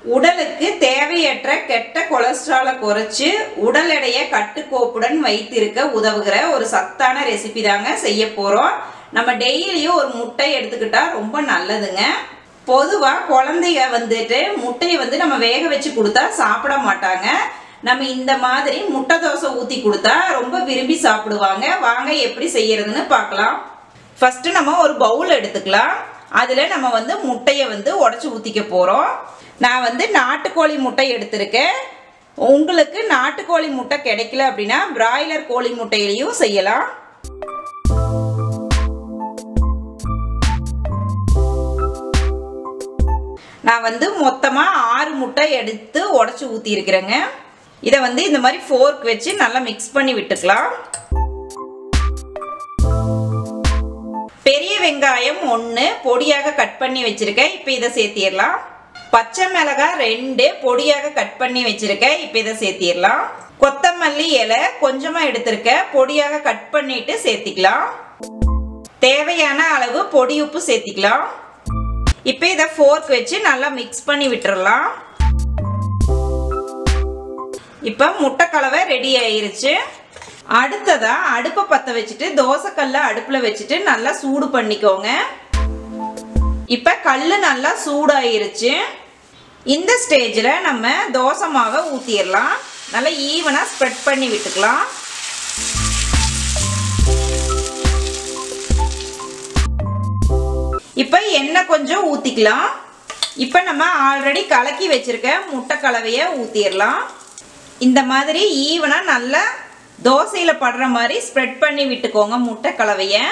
உடலுக்கு தேவையற்ற கெட்ட கொலஸ்ட்ராலை குறைச்சு உடல் எடையை கட்டுக்கோப்புடன் வைத்திருக்க உதவுகிற ஒரு சத்தான ரெசிபி தாங்க செய்ய போறோம். நம்ம டெய்லியும் ஒரு முட்டை எடுத்துக்கிட்டா ரொம்ப நல்லதுங்க. பொதுவா குழந்தைங்க முட்டையை நம்ம வேக வச்சு கொடுத்தா சாப்பிட மாட்டாங்க. நம்ம இந்த மாதிரி முட்டை தோசை ஊத்தி கொடுத்தா ரொம்ப விரும்பி சாப்பிடுவாங்க. வாங்க எப்படி செய்யறதுன்னு பார்க்கலாம். ஃபர்ஸ்ட் நம்ம ஒரு பவுல் எடுத்துக்கலாம். அதுல நம்ம முட்டையை உடைச்சு ஊத்திக்க போறோம். நான் நாட்டுக்கோழி முட்டை எடுத்திருக்கேன். உங்களுக்கு நாட்டுக்கோழி முட்டை கிடைக்கல அப்படின்னா பிராய்லர் கோழி முட்டையிலையும் செய்யலாம். நான் மொத்தமா 6 முட்டை எடுத்து உடைச்சு ஊத்தி இருக்கிறேங்க. இதை இந்த மாதிரி ஃபோர்க் வச்சு நல்லா மிக்ஸ் பண்ணி விட்டுக்கலாம். பெரிய வெங்காயம் 1 பொடியாக கட் பண்ணி வச்சிருக்கேன். இப்போ இதை சேர்த்திடலாம். பச்சை மிளகாய் 2 பொடியாக கட் பண்ணி வச்சிருக்கேன். இப்போ இதை சேர்த்திடலாம். கொத்தமல்லி இலை கொஞ்சமா எடுத்திருக்கேன். பொடியாக கட் பண்ணிட்டு சேர்த்திக்கலாம். தேவையான அளவு பொடி உப்பு சேர்த்திக்கலாம். இப்போ இதை ஃபோர்க் வச்சு நல்லா மிக்ஸ் பண்ணி விட்டுறலாம். இப்போ முட்டை கலவை ரெடி ஆயிருச்சு. அடுத்ததா அடுப்பை பற்ற வச்சுட்டு தோசைக்கல்ல அடுப்பில் வச்சுட்டு நல்லா சூடு பண்ணிக்கோங்க. இப்போ கல் நல்லா சூடாயிருச்சு. இந்த ஸ்டேஜில் நம்ம தோசை மாவை ஊற்றிடலாம். நல்லா ஈவனாக ஸ்ப்ரெட் பண்ணி விட்டுக்கலாம். இப்போ எண்ணெய் கொஞ்சம் ஊற்றிக்கலாம். இப்போ நம்ம ஆல்ரெடி கலக்கி வச்சிருக்க முட்டை கலவையை ஊற்றிடலாம். இந்த மாதிரி ஈவனாக நல்லா தோசையில் படுற மாதிரி ஸ்ப்ரெட் பண்ணி விட்டுக்கோங்க முட்டை கலவையை.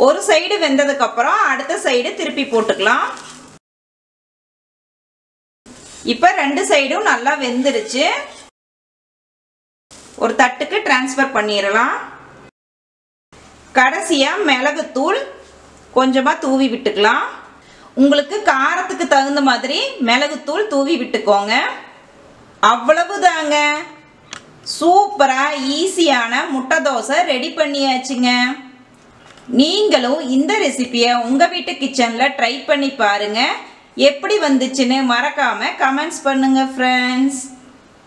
ஒரு சைடு வெந்ததுக்கு அப்புறம் அடுத்த சைடு திருப்பி போட்டுக்கலாம். இப்போ 2 சைடும் நல்லா வெந்துருச்சு. ஒரு தட்டுக்கு டிரான்ஸ்ஃபர் பண்ணிடலாம். கடைசியா மிளகுத்தூள் கொஞ்சமா தூவி விட்டுக்கலாம். உங்களுக்கு காரத்துக்கு தகுந்த மாதிரி மிளகுத்தூள் தூவி விட்டுக்கோங்க. அவ்வளவுதாங்க. சூப்பரா ஈஸியான முட்டை தோசை ரெடி பண்ணியாச்சுங்க. நீங்களும் இந்த ரெசிபியை உங்க வீட்டு கிச்சன்ல ட்ரை பண்ணி பாருங்க. எப்படி வந்துச்சுன்னு மறக்காம கமெண்ட்ஸ் பண்ணுங்க ஃப்ரெண்ட்ஸ்.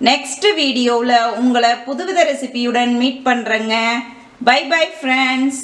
நெக்ஸ்ட் வீடியோவில் உங்களை புதுவித ரெசிபியுடன் மீட் பண்றேங்க. Bye bye friends.